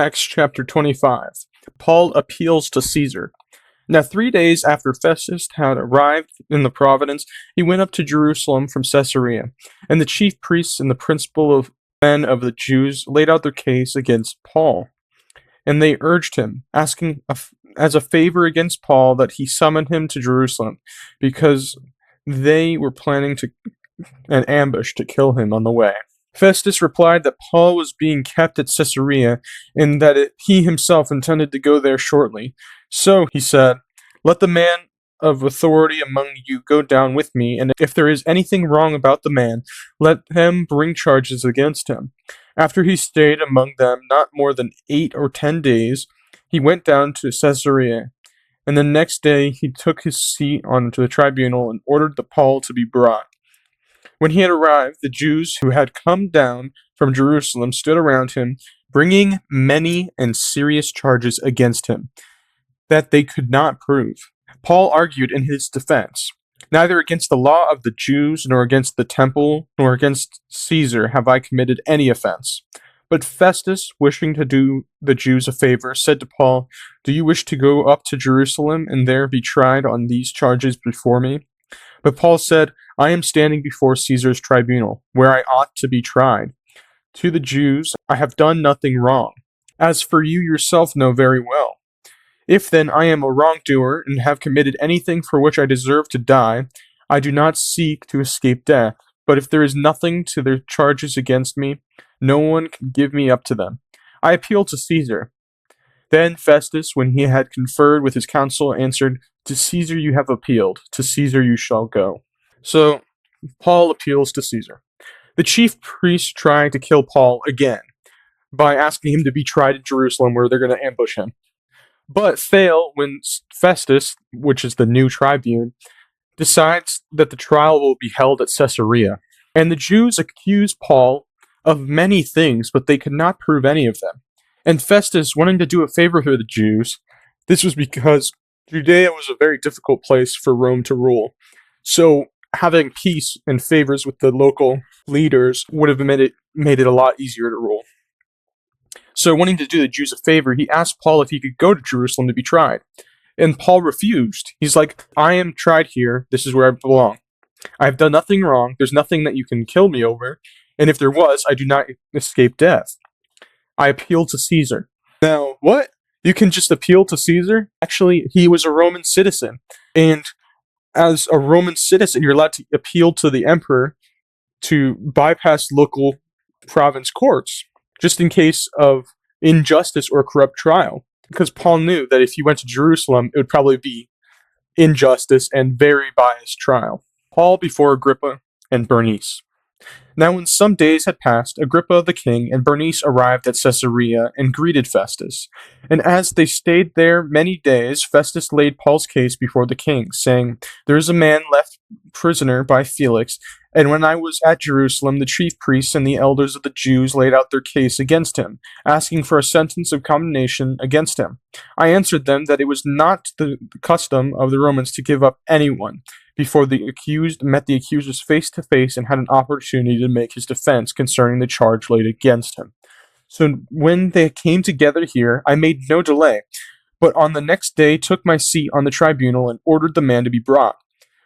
Acts chapter 25. Paul appeals to Caesar. Now 3 days after Festus had arrived in the province, he went up to Jerusalem from Caesarea, and the chief priests and the principal of men of the Jews laid out their case against Paul. And they urged him, asking as a favor against Paul that he summon him to Jerusalem, because they were planning an ambush to kill him on the way. Festus replied that Paul was being kept at Caesarea, and that he himself intended to go there shortly. So, he said, "Let the man of authority among you go down with me, and if there is anything wrong about the man, let him bring charges against him." After he stayed among them not more than 8 or 10 days, he went down to Caesarea, and the next day he took his seat on the tribunal and ordered Paul to be brought. When he had arrived, the Jews who had come down from Jerusalem stood around him, bringing many and serious charges against him that they could not prove. Paul argued in his defense, "Neither against the law of the Jews, nor against the temple, nor against Caesar have I committed any offense." But Festus, wishing to do the Jews a favor, said to Paul, "Do you wish to go up to Jerusalem and there be tried on these charges before me?" But Paul said, "I am standing before Caesar's tribunal, where I ought to be tried. To the Jews I have done nothing wrong, as for you yourself know very well. If then I am a wrongdoer and have committed anything for which I deserve to die, I do not seek to escape death. But if there is nothing to their charges against me, no one can give me up to them. I appeal to Caesar." Then Festus, when he had conferred with his council, answered, "To Caesar you have appealed, to Caesar you shall go." So, Paul appeals to Caesar. The chief priests try to kill Paul again by asking him to be tried in Jerusalem, where they're going to ambush him, but fail when Festus, which is the new tribune, decides that the trial will be held at Caesarea. And the Jews accuse Paul of many things, but they could not prove any of them. And Festus, wanting to do a favor to the Jews, this was because Judea was a very difficult place for Rome to rule. So having peace and favors with the local leaders would have made it a lot easier to rule. So wanting to do the Jews a favor, he asked Paul if he could go to Jerusalem to be tried. And Paul refused. He's like, "I am tried here. This is where I belong. I have done nothing wrong. There's nothing that you can kill me over. And if there was, I do not escape death. I appeal to Caesar." Now, what? You can just appeal to Caesar? Actually, he was a Roman citizen. And as a Roman citizen, you're allowed to appeal to the emperor to bypass local province courts, just in case of injustice or corrupt trial. Because Paul knew that if he went to Jerusalem, it would probably be injustice and very biased trial. Paul before Agrippa and Bernice. Now when some days had passed, Agrippa the king and Bernice arrived at Caesarea and greeted Festus. And as they stayed there many days, Festus laid Paul's case before the king, saying, "There is a man left prisoner by Felix, and when I was at Jerusalem, the chief priests and the elders of the Jews laid out their case against him, asking for a sentence of condemnation against him. I answered them that it was not the custom of the Romans to give up anyone before the accused met the accusers face to face and had an opportunity to make his defense concerning the charge laid against him. So when they came together here, I made no delay, but on the next day took my seat on the tribunal and ordered the man to be brought.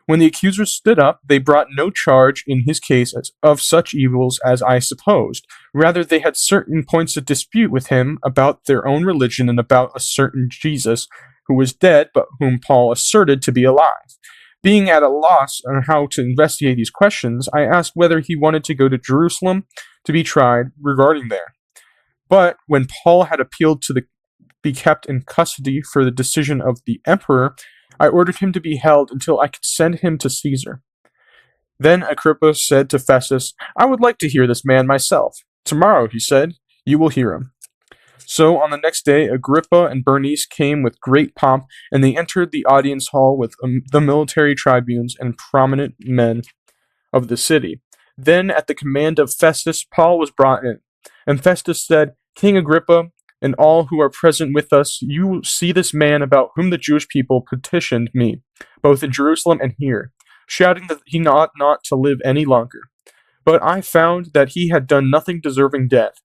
When the accusers stood up, they brought no charge in his case of such evils as I supposed. Rather, they had certain points of dispute with him about their own religion and about a certain Jesus who was dead, but whom Paul asserted to be alive. Being at a loss on how to investigate these questions, I asked whether he wanted to go to Jerusalem to be tried regarding there. But when Paul had appealed to be kept in custody for the decision of the emperor, I ordered him to be held until I could send him to Caesar. Then Agrippa said to Festus, "I would like to hear this man myself." "Tomorrow," he said, "you will hear him." So on the next day, Agrippa and Bernice came with great pomp, and they entered the audience hall with the military tribunes and prominent men of the city. Then, at the command of Festus, Paul was brought in. And Festus said, "King Agrippa, and all who are present with us, you see this man about whom the Jewish people petitioned me, both in Jerusalem and here, shouting that he ought not to live any longer. But I found that he had done nothing deserving death.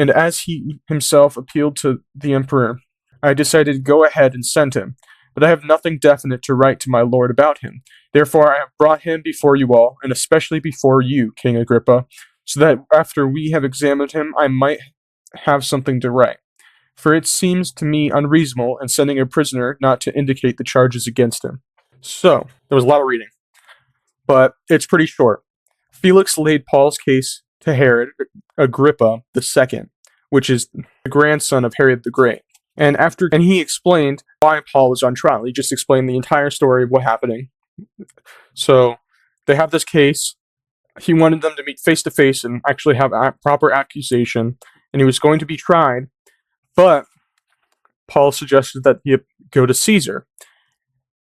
and as he himself appealed to the emperor, I decided to go ahead and send him. But I have nothing definite to write to my lord about him. Therefore I have brought him before you all, and especially before you, King Agrippa, so that after we have examined him, I might have something to write. For it seems to me unreasonable in sending a prisoner not to indicate the charges against him. So, there was a lot of reading, but it's pretty short. Felix laid Paul's case to Herod Agrippa II, which is the grandson of Herod the Great. And he explained why Paul was on trial. He just explained the entire story of what happening. So they have this case. He wanted them to meet face to face and actually have a proper accusation, and he was going to be tried. But Paul suggested that he go to Caesar.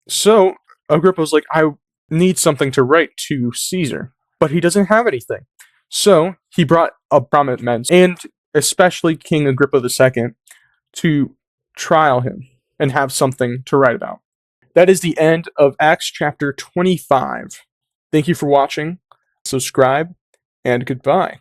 So Agrippa was like, I need something to write to Caesar, but he doesn't have anything. So he brought a prominent men, and especially King Agrippa II, to trial him and have something to write about. That is the end of Acts chapter 25. Thank you for watching. Subscribe, and goodbye.